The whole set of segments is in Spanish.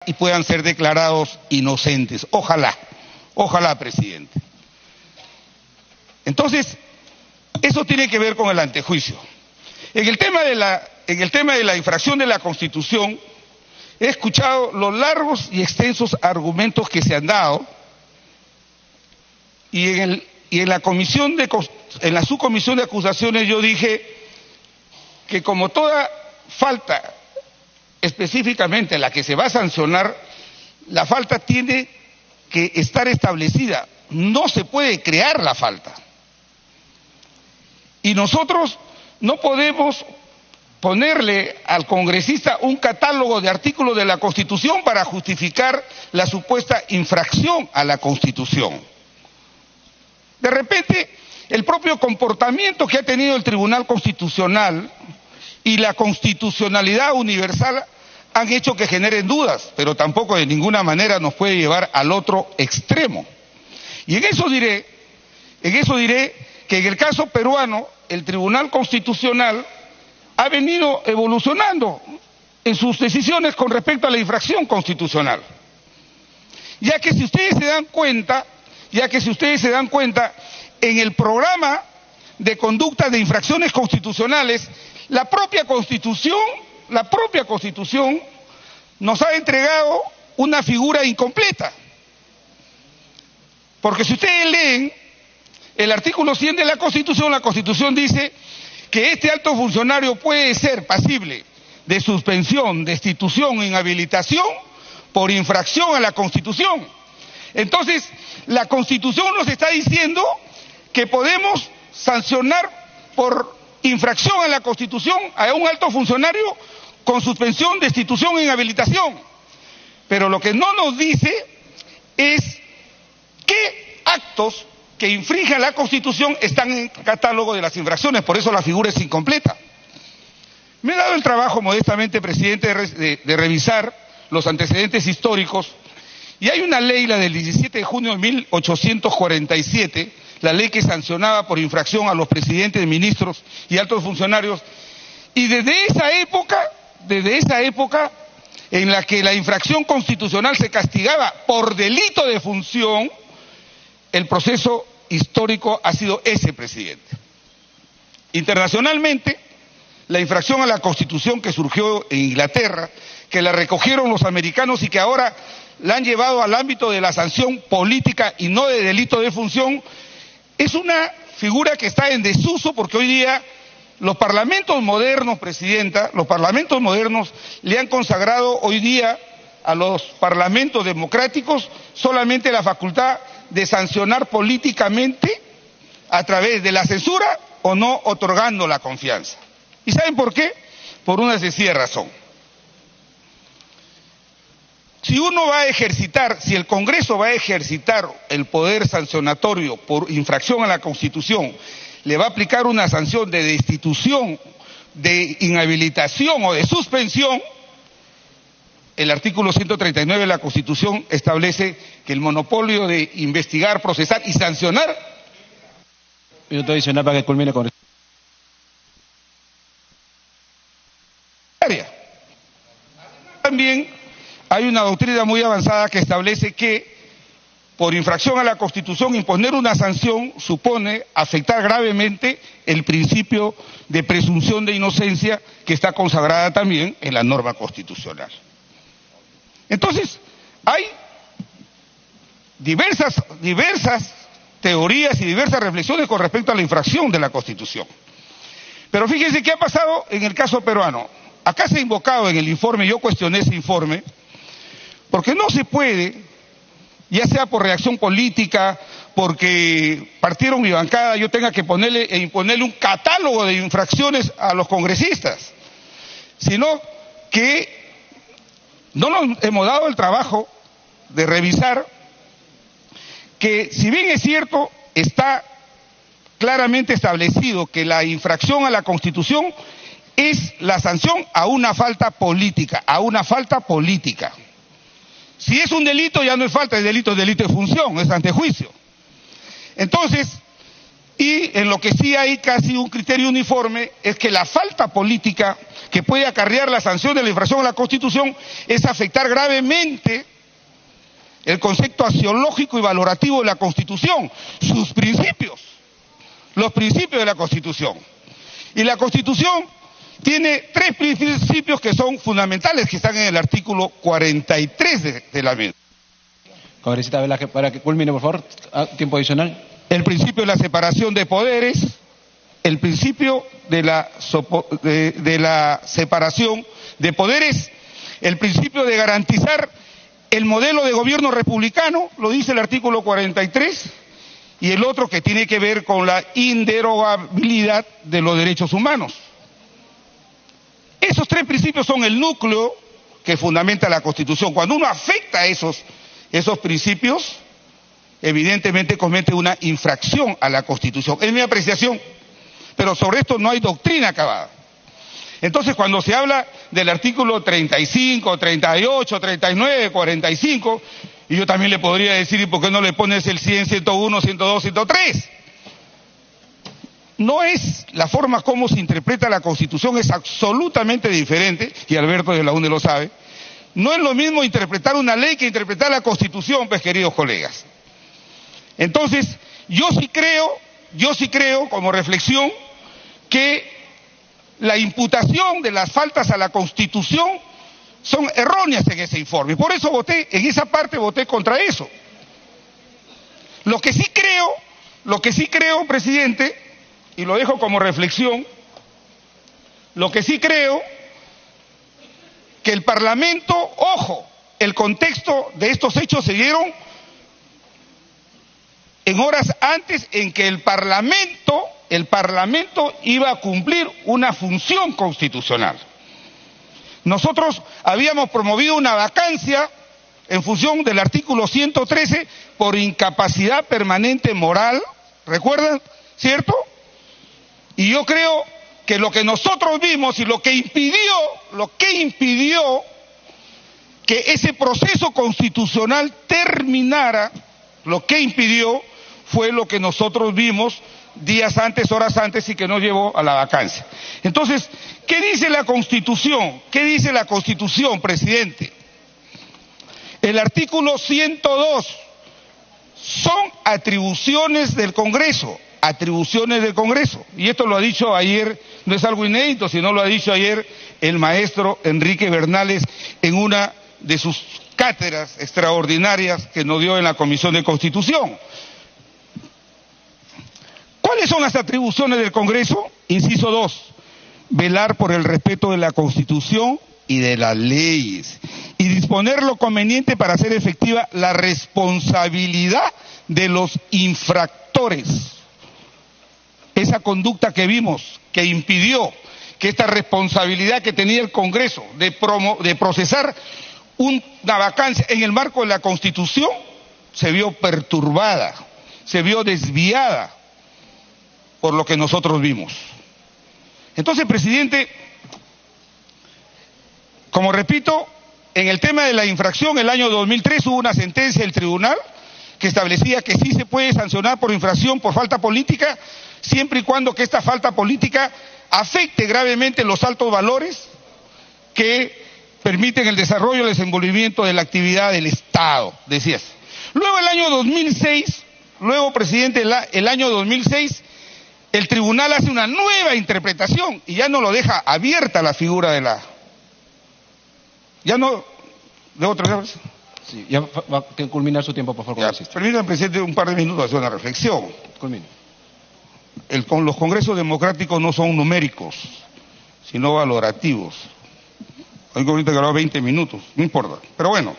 y puedan ser declarados inocentes. Ojalá, ojalá, presidente. Entonces, eso tiene que ver con el antejuicio. En el tema de la infracción de la Constitución, he escuchado los largos y extensos argumentos que se han dado y en la subcomisión de acusaciones yo dije que como toda falta, específicamente la que se va a sancionar, la falta tiene que estar establecida, no se puede crear la falta. Y nosotros no podemos ponerle al congresista un catálogo de artículos de la Constitución para justificar la supuesta infracción a la Constitución. De repente, el propio comportamiento que ha tenido el Tribunal Constitucional y la constitucionalidad universal han hecho que generen dudas, pero tampoco de ninguna manera nos puede llevar al otro extremo. Y en eso diré que en el caso peruano, el Tribunal Constitucional ha venido evolucionando en sus decisiones con respecto a la infracción constitucional. Ya que si ustedes se dan cuenta, en el programa de conducta de infracciones constitucionales, la propia Constitución nos ha entregado una figura incompleta. Porque si ustedes leen el artículo 100 de la Constitución dice que este alto funcionario puede ser pasible de suspensión, destitución, inhabilitación por infracción a la Constitución. Entonces, la Constitución nos está diciendo que podemos sancionar por infracción a la Constitución a un alto funcionario con suspensión, destitución e inhabilitación. Pero lo que no nos dice es qué actos que infringen la Constitución están en el catálogo de las infracciones, por eso la figura es incompleta. Me he dado el trabajo, modestamente, presidente, de revisar los antecedentes históricos, y hay una ley, la del 17 de junio de 1847, la ley que sancionaba por infracción a los presidentes, ministros y altos funcionarios, y desde esa época en la que la infracción constitucional se castigaba por delito de función, el proceso histórico ha sido ese, presidente. Internacionalmente, la infracción a la Constitución que surgió en Inglaterra, que la recogieron los americanos y que ahora la han llevado al ámbito de la sanción política y no de delito de función, es una figura que está en desuso porque hoy día los parlamentos modernos, presidenta, los parlamentos modernos le han consagrado hoy día a los parlamentos democráticos solamente la facultad de sancionar políticamente a través de la censura o no otorgando la confianza. ¿Y saben por qué? Por una sencilla razón. Si el Congreso va a ejercitar el poder sancionatorio por infracción a la Constitución, le va a aplicar una sanción de destitución, de inhabilitación o de suspensión, el artículo 139 de la Constitución establece que el monopolio de investigar, procesar y sancionar. Minuto adicional para que culmine con. También hay una doctrina muy avanzada que establece que por infracción a la Constitución imponer una sanción supone afectar gravemente el principio de presunción de inocencia que está consagrada también en la norma constitucional. Entonces, hay diversas teorías y diversas reflexiones con respecto a la infracción de la Constitución. Pero fíjense qué ha pasado en el caso peruano. Acá se ha invocado en el informe, yo cuestioné ese informe, porque no se puede, ya sea por reacción política, porque partieron mi bancada, yo tenga que imponerle un catálogo de infracciones a los congresistas, sino que no nos hemos dado el trabajo de revisar que, si bien es cierto, está claramente establecido que la infracción a la Constitución es la sanción a una falta política, Si es un delito ya no es falta, es delito de función, es antejuicio. Entonces, Y en lo que sí hay casi un criterio uniforme es que la falta política que puede acarrear la sanción de la infracción a la Constitución es afectar gravemente el concepto axiológico y valorativo de la Constitución, sus principios, los principios de la Constitución. Y la Constitución tiene tres principios que son fundamentales, que están en el artículo 43 de la misma. Congresista Velázquez, para que culmine, por favor, tiempo adicional. El principio de la separación de poderes, el principio de la separación de poderes, el principio de garantizar el modelo de gobierno republicano, lo dice el artículo 43, y el otro que tiene que ver con la inderogabilidad de los derechos humanos. Esos tres principios son el núcleo que fundamenta la Constitución. Cuando uno afecta esos principios, evidentemente comete una infracción a la Constitución. Es mi apreciación, pero sobre esto no hay doctrina acabada. Entonces, cuando se habla del artículo 35, 38, 39, 45, y yo también le podría decir, ¿y por qué no le pones el 100, 101, 102, 103? No es la forma como se interpreta la Constitución, es absolutamente diferente, y Alberto de la UNE lo sabe. No es lo mismo interpretar una ley que interpretar la Constitución, pues, queridos colegas. Entonces, yo sí creo, como reflexión, que la imputación de las faltas a la Constitución son erróneas en ese informe. Por eso en esa parte voté contra eso. Lo que sí creo, presidente, y lo dejo como reflexión, lo que sí creo, que el Parlamento, ojo, el contexto de estos hechos se dieron en horas antes en que el Parlamento iba a cumplir una función constitucional. Nosotros habíamos promovido una vacancia en función del artículo 113 por incapacidad permanente moral, ¿recuerdan? ¿Cierto? Y yo creo que lo que nosotros vimos y lo que impidió que ese proceso constitucional terminara, lo que impidió fue lo que nosotros vimos días antes, horas antes, y que nos llevó a la vacancia. Entonces, ¿qué dice la Constitución? ¿Qué dice la Constitución, presidente? El artículo 102 son atribuciones del Congreso, y esto lo ha dicho ayer, no es algo inédito, sino lo ha dicho ayer el maestro Enrique Bernales en una de sus cátedras extraordinarias que nos dio en la Comisión de Constitución. ¿Cuáles son las atribuciones del Congreso? Inciso 2, velar por el respeto de la Constitución y de las leyes, y disponer lo conveniente para hacer efectiva la responsabilidad de los infractores. Esa conducta que vimos, que impidió que esta responsabilidad que tenía el Congreso de procesar una vacancia en el marco de la Constitución, se vio perturbada, se vio desviada por lo que nosotros vimos. Entonces, presidente, como repito, en el tema de la infracción, el año 2003 hubo una sentencia del tribunal que establecía que sí se puede sancionar por infracción por falta política, siempre y cuando que esta falta política afecte gravemente los altos valores que permiten el desarrollo y el desenvolvimiento de la actividad del Estado, decías. Luego el año 2006, presidente, el año 2006, el tribunal hace una nueva interpretación y ya no lo deja abierta la figura de la... Ya no... ¿De otra vez? Sí, ya va a culminar su tiempo, por favor. Permítame, presidente, un par de minutos hacer una reflexión. Culmine. Los congresos democráticos no son numéricos, sino valorativos. Hoy ahorita que 20 minutos, no importa. Pero bueno,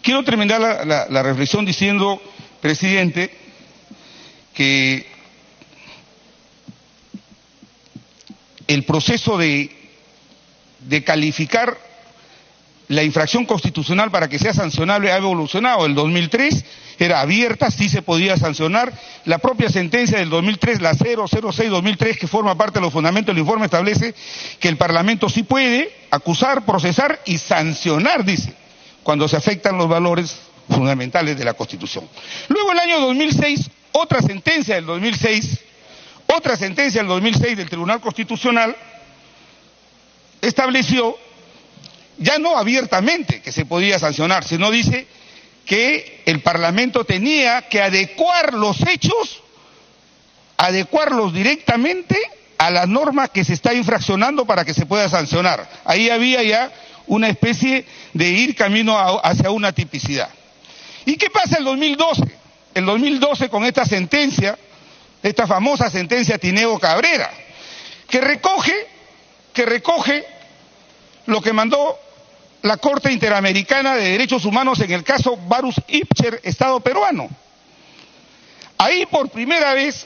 quiero terminar la reflexión diciendo, presidente, que el proceso de calificar la infracción constitucional para que sea sancionable ha evolucionado. El 2003 era abierta, sí se podía sancionar. La propia sentencia del 2003, la 006-2003, que forma parte de los fundamentos del informe, establece que el Parlamento sí puede acusar, procesar y sancionar, dice, cuando se afectan los valores fundamentales de la Constitución. Luego, el año 2006, otra sentencia del 2006 del Tribunal Constitucional estableció, ya no abiertamente que se podía sancionar, sino dice que el Parlamento tenía que adecuar los hechos, adecuarlos directamente a la norma que se está infraccionando para que se pueda sancionar. Ahí había ya una especie de ir camino hacia una tipicidad. ¿Y qué pasa el 2012? El 2012 con esta sentencia, esta famosa sentencia Tineo Cabrera, que recoge lo que mandó la Corte Interamericana de Derechos Humanos en el caso Varus Ipcher, Estado peruano. Ahí por primera vez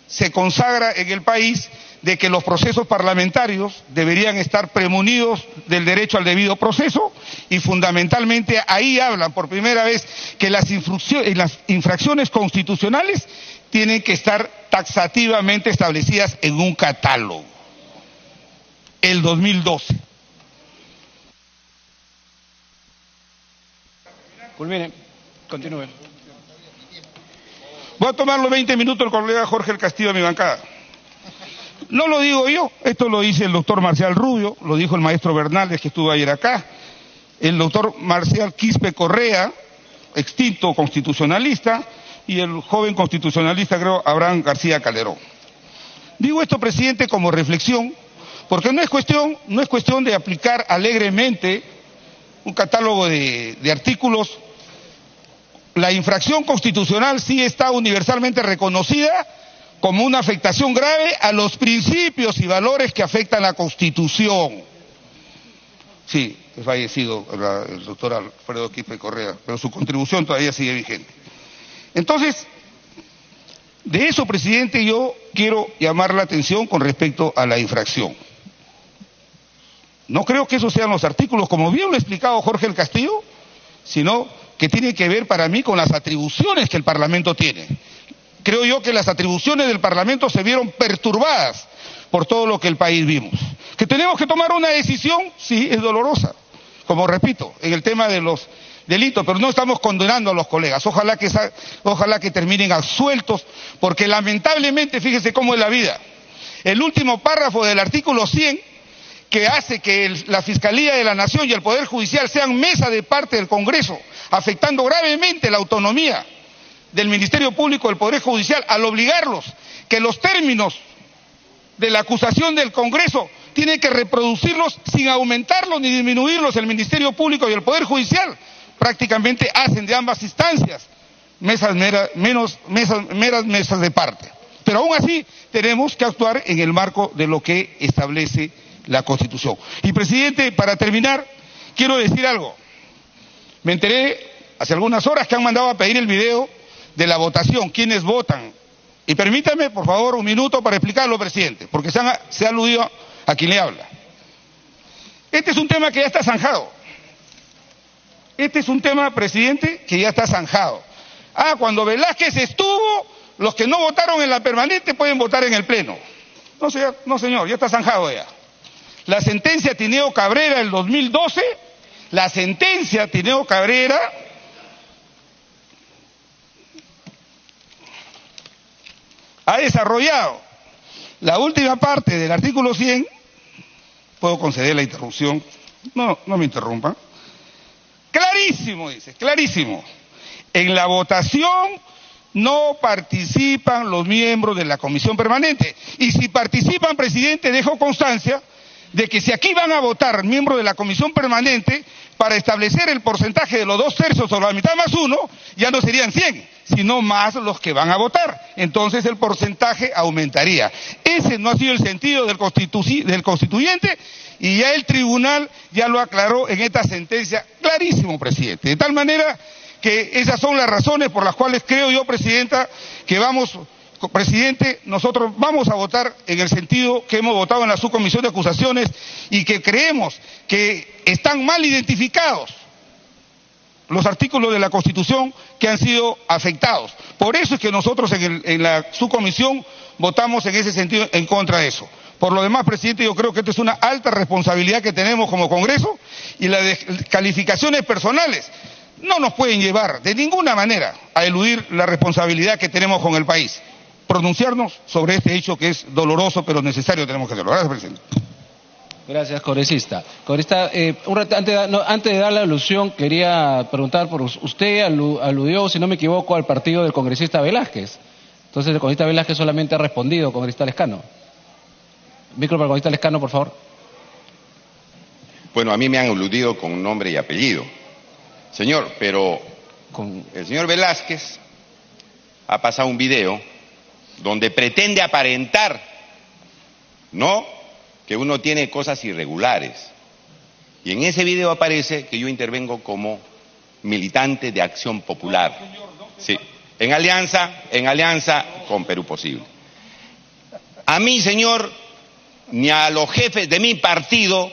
se consagra en el país de que los procesos parlamentarios deberían estar premunidos del derecho al debido proceso, y fundamentalmente ahí hablan por primera vez que las infracciones constitucionales tienen que estar taxativamente establecidas en un catálogo. El 2012. Culmine, continúe. Voy a tomar los 20 minutos el colega Jorge El Castillo de mi bancada. No lo digo yo, esto lo dice el doctor Marcial Rubio, lo dijo el maestro Bernaldez que estuvo ayer acá, el doctor Marcial Quispe Correa, extinto constitucionalista, y el joven constitucionalista, creo, Abraham García Calderón. Digo esto, presidente, como reflexión, porque no es cuestión de aplicar alegremente un catálogo de artículos. La infracción constitucional sí está universalmente reconocida como una afectación grave a los principios y valores que afectan la Constitución. Sí, es fallecido el doctor Alfredo Quispe Correa, pero su contribución todavía sigue vigente. Entonces, de eso, presidente, yo quiero llamar la atención con respecto a la infracción. No creo que esos sean los artículos, como bien lo ha explicado Jorge El Castillo, sino que tiene que ver para mí con las atribuciones que el Parlamento tiene. Creo yo que las atribuciones del Parlamento se vieron perturbadas por todo lo que el país vimos. Que tenemos que tomar una decisión, sí, es dolorosa, como repito, en el tema de los delitos, pero no estamos condenando a los colegas. Ojalá que terminen absueltos, porque lamentablemente, fíjese cómo es la vida. El último párrafo del artículo 100, que hace que la Fiscalía de la Nación y el Poder Judicial sean mesa de parte del Congreso, afectando gravemente la autonomía del Ministerio Público del Poder Judicial, al obligarlos que los términos de la acusación del Congreso tienen que reproducirlos sin aumentarlos ni disminuirlos el Ministerio Público y el Poder Judicial. Prácticamente hacen de ambas instancias meras mesas de parte. Pero aún así tenemos que actuar en el marco de lo que establece la Constitución. Y, presidente, para terminar, quiero decir algo. Me enteré hace algunas horas que han mandado a pedir el video de la votación, quiénes votan. Y permítame, por favor, un minuto para explicarlo, presidente, porque se ha aludido a quien le habla. Este es un tema que ya está zanjado. Este es un tema, presidente, que ya está zanjado. Cuando Velázquez estuvo, los que no votaron en la permanente pueden votar en el pleno. No, señor, ya está zanjado ya. La sentencia Tineo Cabrera del 2012, la sentencia Tineo Cabrera ha desarrollado la última parte del artículo 100, puedo conceder la interrupción, no me interrumpan, clarísimo, dice, clarísimo, en la votación no participan los miembros de la comisión permanente, y si participan, presidente, dejo constancia de que si aquí van a votar miembros de la comisión permanente, para establecer el porcentaje de los 2/3 o la mitad más 1, ya no serían 100, sino más los que van a votar. Entonces el porcentaje aumentaría. Ese no ha sido el sentido del constituyente, y ya el tribunal ya lo aclaró en esta sentencia, clarísimo, presidente. De tal manera que esas son las razones por las cuales creo yo, presidenta, que presidente, nosotros vamos a votar en el sentido que hemos votado en la subcomisión de acusaciones, y que creemos que están mal identificados los artículos de la Constitución que han sido afectados. Por eso es que nosotros en la subcomisión votamos en ese sentido en contra de eso. Por lo demás, presidente, yo creo que esta es una alta responsabilidad que tenemos como Congreso, y las calificaciones personales no nos pueden llevar de ninguna manera a eludir la responsabilidad que tenemos con el país. Pronunciarnos sobre este hecho que es doloroso pero necesario tenemos que hacerlo. Gracias, presidente. Gracias, congresista. Congresista, antes de dar la alusión, quería preguntar por usted aludió, si no me equivoco, al partido del congresista Velázquez. Entonces el congresista Velázquez solamente ha respondido, congresista Lescano. Micro para el congresista Lescano, por favor. Bueno, a mí me han aludido con nombre y apellido. Señor, pero el señor Velázquez ha pasado un video donde pretende aparentar, ¿no?, que uno tiene cosas irregulares. Y en ese video aparece que yo intervengo como militante de Acción Popular. Sí, en alianza con Perú Posible. A mí, señor, ni a los jefes de mi partido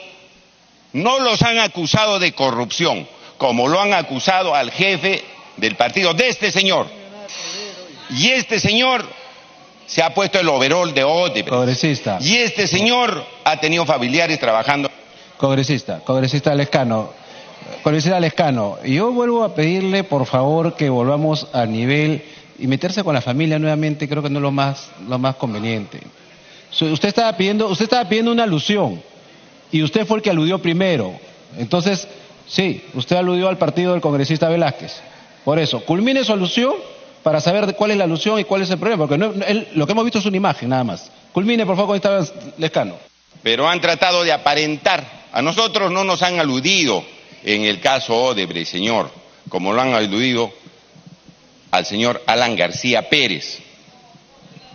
no los han acusado de corrupción, como lo han acusado al jefe del partido de este señor. Y este señor se ha puesto el overol de Odebrecht. Congresista. Y este señor ha tenido familiares trabajando. Congresista Lescano. Congresista Lescano, yo vuelvo a pedirle, por favor, que volvamos al nivel y meterse con la familia nuevamente, creo que no es lo más conveniente. Usted estaba pidiendo una alusión y usted fue el que aludió primero. Entonces, sí, usted aludió al partido del congresista Velázquez. Por eso, culmine su alusión para saber cuál es la alusión y cuál es el problema, porque lo que hemos visto es una imagen nada más. Culmine, por favor, con esta Lescano. Pero han tratado de aparentar. A nosotros no nos han aludido en el caso Odebrecht, señor, como lo han aludido al señor Alan García Pérez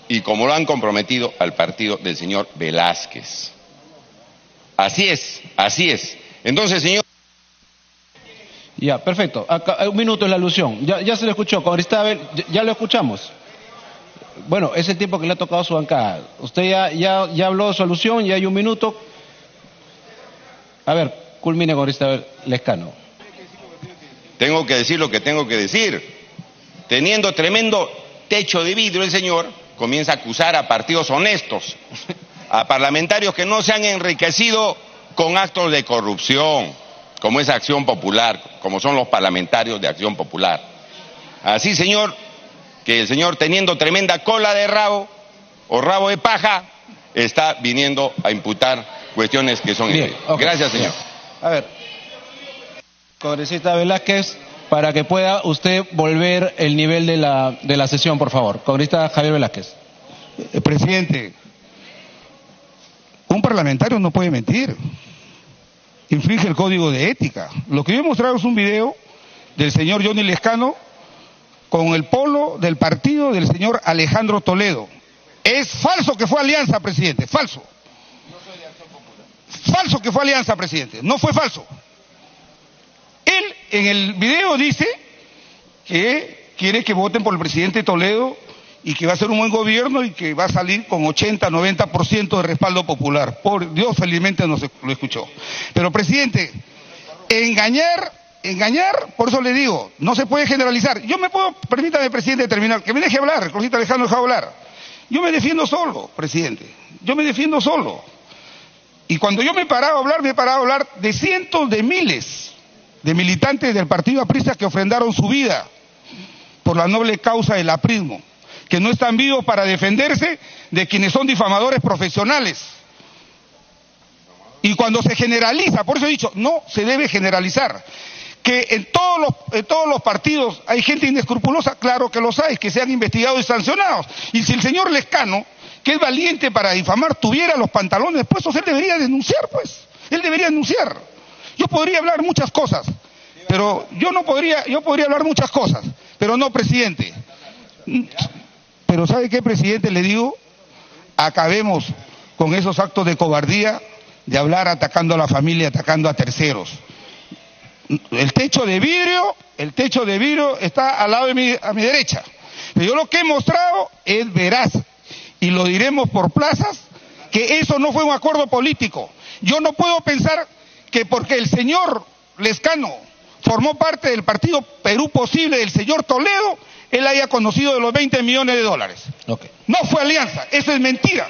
y como lo han comprometido al partido del señor Velázquez. Así es. Entonces, señor... Ya, perfecto. Acá, un minuto es la alusión. Ya se lo escuchó, congresista Abel, ya lo escuchamos. Bueno, es el tiempo que le ha tocado a su bancada. Usted ya habló de su alusión, ya hay un minuto. A ver, culmine, congresista Abel Lescano. Tengo que decir lo que tengo que decir. Teniendo tremendo techo de vidrio, el señor comienza a acusar a partidos honestos, a parlamentarios que no se han enriquecido con actos de corrupción, como es Acción Popular, como son los parlamentarios de Acción Popular. Así, señor, que el señor, teniendo tremenda cola de rabo o rabo de paja, está viniendo a imputar cuestiones que son... Bien, okay. Gracias, señor. A ver, congresista Velázquez, para que pueda usted volver el nivel de la sesión, por favor. Congresista Javier Velázquez. Presidente, un parlamentario no puede mentir. Infringe el código de ética. Lo que yo he mostrado es un video del señor Johnny Lescano con el polo del partido del señor Alejandro Toledo. Es falso que fue alianza, presidente, falso. Falso que fue alianza, presidente, no fue falso. Él en el video dice que quiere que voten por el presidente Toledo y que va a ser un buen gobierno y que va a salir con 80-90% de respaldo popular. Por Dios, felizmente no se lo escuchó. Pero, presidente, engañar, por eso le digo, no se puede generalizar. Yo me puedo, permítame, presidente, terminar, que me deje hablar, el congresista Alejandro dejado hablar. Yo me defiendo solo, presidente, yo me defiendo solo. Y cuando yo me he parado a hablar de cientos de miles de militantes del partido aprista que ofrendaron su vida por la noble causa del aprismo, que no están vivos para defenderse de quienes son difamadores profesionales. Y cuando se generaliza, por eso he dicho, no se debe generalizar, que en todos los partidos hay gente inescrupulosa, claro que los hay, que sean investigados y sancionados. Y si el señor Lescano, que es valiente para difamar, tuviera los pantalones puestos, él debería denunciar, pues. Él debería denunciar. Yo podría hablar muchas cosas, pero yo podría hablar muchas cosas, pero no, presidente. Pero ¿sabe qué, presidente? Le digo, acabemos con esos actos de cobardía, de hablar atacando a la familia, atacando a terceros. El techo de vidrio está al lado de a mi derecha. Pero yo lo que he mostrado es veraz, y lo diremos por plazas, que eso no fue un acuerdo político. Yo no puedo pensar que porque el señor Lescano formó parte del partido Perú Posible del señor Toledo, él haya conocido de los 20 millones de dólares. Okay. No fue alianza, eso es mentira.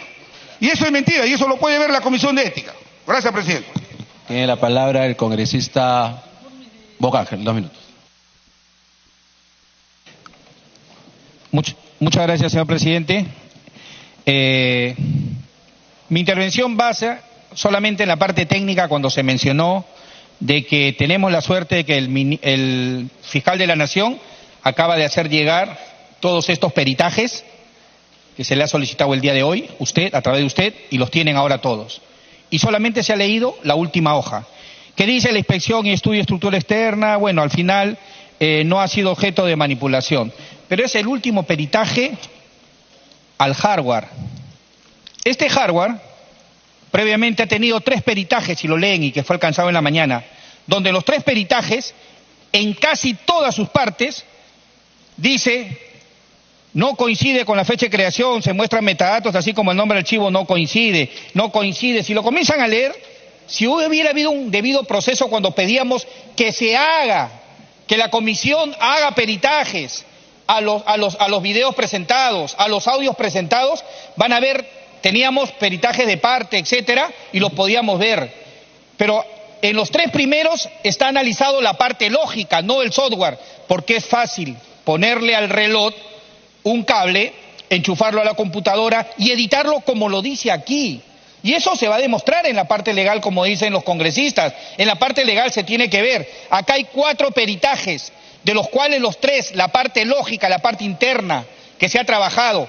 Y eso lo puede ver la Comisión de Ética. Gracias, presidente. Tiene la palabra el congresista Bocángel, 2 minutos. Muchas gracias, señor presidente. Mi intervención basa solamente en la parte técnica cuando se mencionó de que tenemos la suerte de que el fiscal de la Nación acaba de hacer llegar todos estos peritajes que se le ha solicitado el día de hoy, a través de usted, y los tienen ahora todos. Y solamente se ha leído la última hoja. ¿Qué dice la inspección y estudio de estructura externa? Bueno, al final no ha sido objeto de manipulación. Pero es el último peritaje al hardware. Este hardware previamente ha tenido 3 peritajes, si lo leen, y que fue alcanzado en la mañana, donde los 3 peritajes, en casi todas sus partes, dice, no coincide con la fecha de creación, se muestran metadatos, así como el nombre del archivo no coincide. Si lo comienzan a leer, si hubiera habido un debido proceso cuando pedíamos que se haga, que la comisión haga peritajes a los videos presentados, a los audios presentados, van a ver, teníamos peritajes de parte, etcétera, y los podíamos ver. Pero en los 3 primeros está analizado la parte lógica, no el software, porque es fácil ponerle al reloj un cable, enchufarlo a la computadora y editarlo como lo dice aquí. Y eso se va a demostrar en la parte legal, como dicen los congresistas. En la parte legal se tiene que ver. Acá hay 4 peritajes, de los cuales los 3, la parte lógica, la parte interna, que se ha trabajado.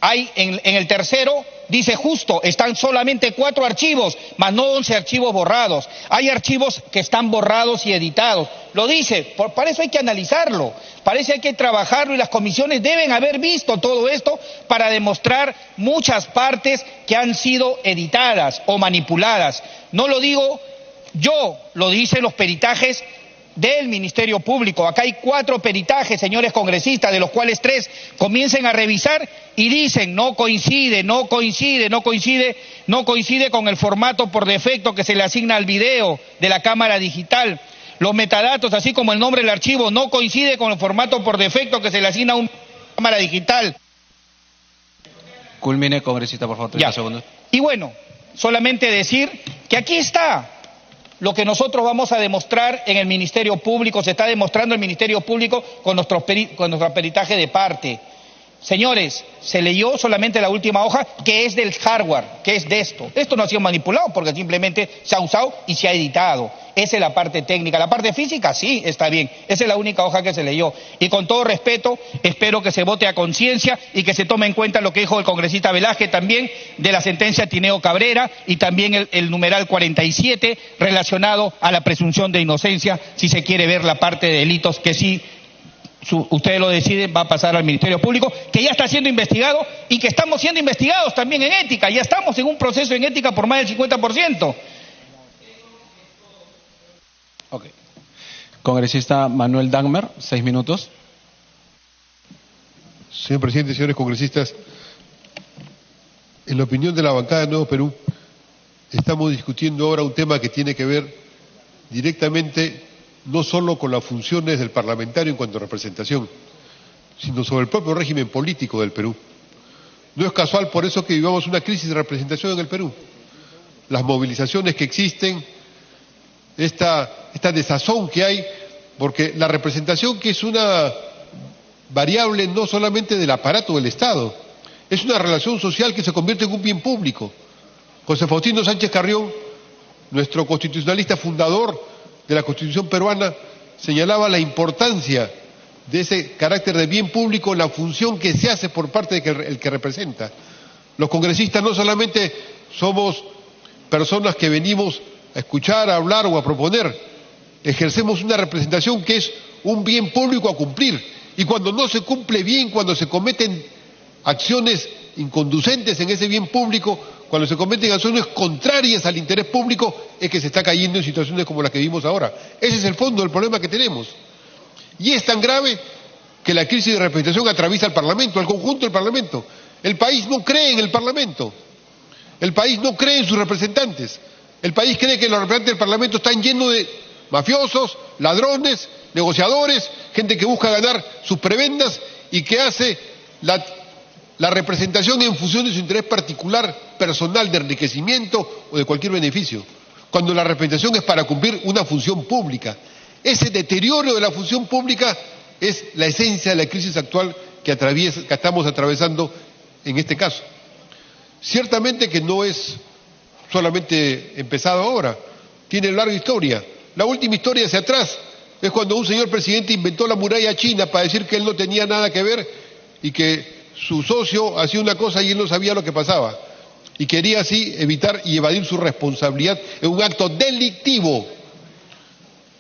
Hay en el tercero, dice justo, están solamente 4 archivos, más no 11 archivos borrados. Hay archivos que están borrados y editados. Lo dice, para eso hay que analizarlo, para eso hay que trabajarlo, y las comisiones deben haber visto todo esto para demostrar muchas partes que han sido editadas o manipuladas. No lo digo yo, lo dicen los peritajes del Ministerio Público. Acá hay 4 peritajes, señores congresistas, de los cuales 3 comiencen a revisar y dicen no coincide con el formato por defecto que se le asigna al video de la cámara digital. Los metadatos, así como el nombre del archivo, no coincide con el formato por defecto que se le asigna a una cámara digital. Culmine, congresista, por favor, 30 segundos. Y bueno, solamente decir que aquí está lo que nosotros vamos a demostrar en el Ministerio Público, se está demostrando en el Ministerio Público con nuestro peritaje de parte. Señores, se leyó solamente la última hoja, que es del hardware, que es de esto. Esto no ha sido manipulado porque simplemente se ha usado y se ha editado. Esa es la parte técnica. La parte física, sí, está bien. Esa es la única hoja que se leyó. Y con todo respeto, espero que se vote a conciencia y que se tome en cuenta lo que dijo el congresista Velázquez también de la sentencia Tineo Cabrera y también el numeral 47 relacionado a la presunción de inocencia, si se quiere ver la parte de delitos que sí ustedes lo deciden, va a pasar al Ministerio Público, que ya está siendo investigado y que estamos siendo investigados también en ética. Ya estamos en un proceso en ética por más del 50%. Ok. Congresista Manuel Dagmer, 6 minutos. Señor presidente, señores congresistas, en la opinión de la bancada de Nuevo Perú, estamos discutiendo ahora un tema que tiene que ver directamente no solo con las funciones del parlamentario en cuanto a representación, sino sobre el propio régimen político del Perú. No es casual por eso que vivamos una crisis de representación en el Perú. Las movilizaciones que existen, esta desazón que hay, porque la representación, que es una variable no solamente del aparato del Estado, es una relación social que se convierte en un bien público. José Faustino Sánchez Carrión, nuestro constitucionalista fundador de la Constitución peruana, señalaba la importancia de ese carácter de bien público en la función que se hace por parte del que representa. Los congresistas no solamente somos personas que venimos a escuchar, a hablar o a proponer, ejercemos una representación que es un bien público a cumplir, y cuando no se cumple bien, cuando se cometen acciones inconducentes en ese bien público, cuando se cometen acciones contrarias al interés público, es que se está cayendo en situaciones como las que vivimos ahora. Ese es el fondo del problema que tenemos. Y es tan grave que la crisis de representación atraviesa al Parlamento, al conjunto del Parlamento. El país no cree en el Parlamento. El país no cree en sus representantes. El país cree que los representantes del Parlamento están llenos de mafiosos, ladrones, negociadores, gente que busca ganar sus prebendas y que hace la representación en función de su interés particular, personal, de enriquecimiento o de cualquier beneficio, cuando la representación es para cumplir una función pública. Ese deterioro de la función pública es la esencia de la crisis actual que estamos atravesando en este caso. Ciertamente que no es solamente empezado ahora, tiene larga historia. La última historia hacia atrás es cuando un señor presidente inventó la muralla china para decir que él no tenía nada que ver y que su socio hacía una cosa y él no sabía lo que pasaba. Y quería así evitar y evadir su responsabilidad en un acto delictivo.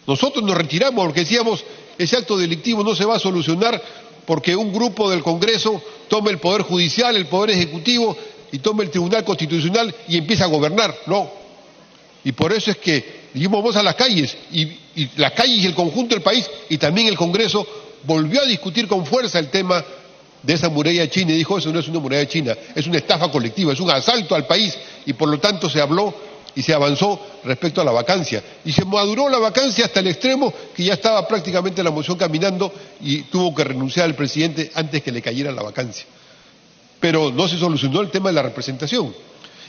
Nosotros nos retiramos porque decíamos, ese acto delictivo no se va a solucionar porque un grupo del Congreso tome el Poder Judicial, el Poder Ejecutivo y tome el Tribunal Constitucional y empieza a gobernar. No. Y por eso es que vamos a las calles y las calles y el conjunto del país y también el Congreso volvió a discutir con fuerza el tema de esa muralla china y dijo, eso no es una muralla china, es una estafa colectiva, es un asalto al país y por lo tanto se habló y se avanzó respecto a la vacancia. Y se maduró la vacancia hasta el extremo que ya estaba prácticamente la moción caminando y tuvo que renunciar el presidente antes que le cayera la vacancia. Pero no se solucionó el tema de la representación.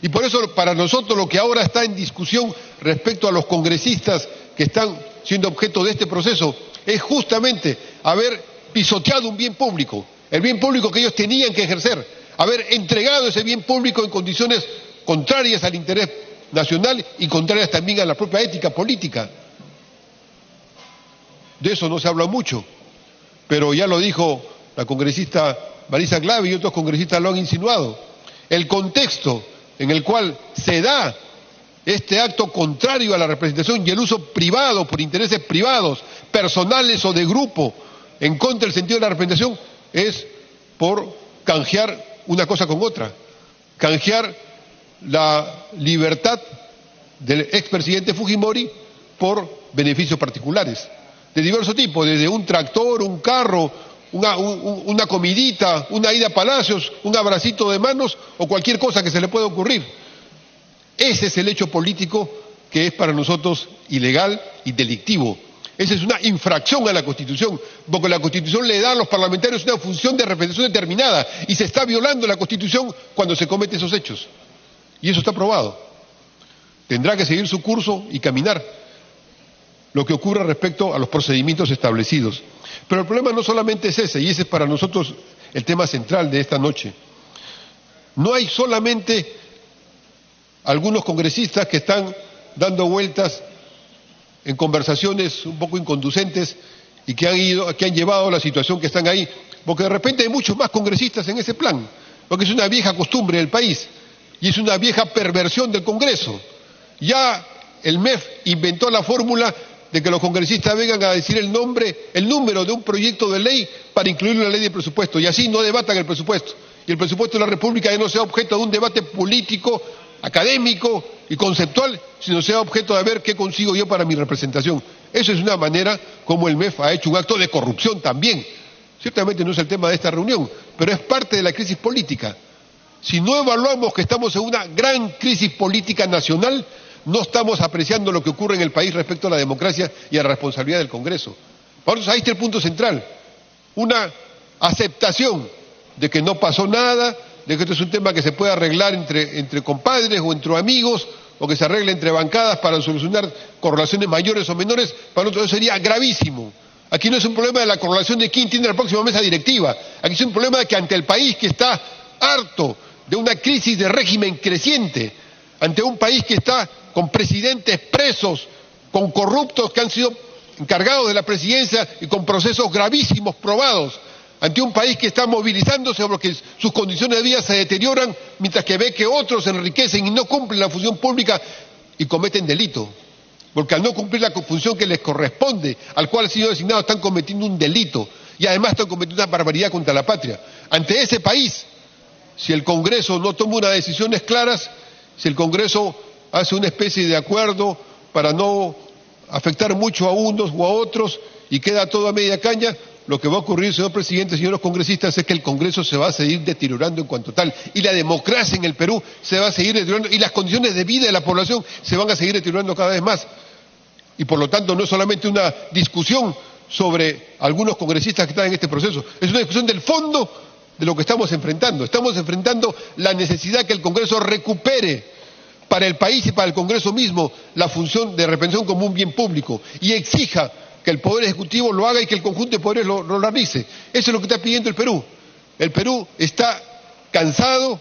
Y por eso para nosotros lo que ahora está en discusión respecto a los congresistas que están siendo objeto de este proceso es justamente haber pisoteado un bien público, el bien público que ellos tenían que ejercer, haber entregado ese bien público en condiciones contrarias al interés nacional y contrarias también a la propia ética política. De eso no se habla mucho, pero ya lo dijo la congresista Marisa Glave y otros congresistas lo han insinuado. El contexto en el cual se da este acto contrario a la representación y el uso privado por intereses privados, personales o de grupo, en contra del sentido de la representación, es por canjear una cosa con otra, canjear la libertad del expresidente Fujimori por beneficios particulares, de diverso tipo, desde un tractor, un carro, una comidita, una ida a Palacios, un abracito de manos o cualquier cosa que se le pueda ocurrir. Ese es el hecho político que es para nosotros ilegal y delictivo. Esa es una infracción a la Constitución, porque la Constitución le da a los parlamentarios una función de representación determinada y se está violando la Constitución cuando se cometen esos hechos. Y eso está probado. Tendrá que seguir su curso y caminar lo que ocurra respecto a los procedimientos establecidos. Pero el problema no solamente es ese, y ese es para nosotros el tema central de esta noche. No hay solamente algunos congresistas que están dando vueltas en conversaciones un poco inconducentes y que han llevado a la situación que están ahí, porque de repente hay muchos más congresistas en ese plan, porque es una vieja costumbre del país y es una vieja perversión del Congreso. Ya el MEF inventó la fórmula de que los congresistas vengan a decir el número de un proyecto de ley para incluirlo en la ley de presupuesto, y así no debatan el presupuesto. Y el presupuesto de la República ya no sea objeto de un debate político, académico y conceptual, sino sea objeto de ver qué consigo yo para mi representación. Eso es una manera como el MEF ha hecho un acto de corrupción también. Ciertamente no es el tema de esta reunión, pero es parte de la crisis política. Si no evaluamos que estamos en una gran crisis política nacional, no estamos apreciando lo que ocurre en el país respecto a la democracia y a la responsabilidad del Congreso. Entonces ahí está el punto central, una aceptación de que no pasó nada, de que esto es un tema que se puede arreglar entre compadres o entre amigos, o que se arregle entre bancadas para solucionar correlaciones mayores o menores, para nosotros eso sería gravísimo. Aquí no es un problema de la correlación de quién tiene la próxima mesa directiva, aquí es un problema de que ante el país que está harto de una crisis de régimen creciente, ante un país que está con presidentes presos, con corruptos que han sido encargados de la presidencia y con procesos gravísimos probados, ante un país que está movilizándose porque sus condiciones de vida se deterioran mientras que ve que otros se enriquecen y no cumplen la función pública y cometen delito, porque al no cumplir la función que les corresponde, al cual han sido designados, están cometiendo un delito y además están cometiendo una barbaridad contra la patria. Ante ese país, si el Congreso no toma unas decisiones claras, si el Congreso hace una especie de acuerdo para no afectar mucho a unos o a otros y queda todo a media caña, lo que va a ocurrir, señor presidente, señores congresistas, es que el Congreso se va a seguir deteriorando en cuanto tal y la democracia en el Perú se va a seguir deteriorando y las condiciones de vida de la población se van a seguir deteriorando cada vez más. Y por lo tanto no es solamente una discusión sobre algunos congresistas que están en este proceso, es una discusión del fondo de lo que estamos enfrentando. Estamos enfrentando la necesidad que el Congreso recupere para el país y para el Congreso mismo la función de representación como un bien público y exija que el Poder Ejecutivo lo haga y que el conjunto de poderes lo realice. Eso es lo que está pidiendo el Perú. El Perú está cansado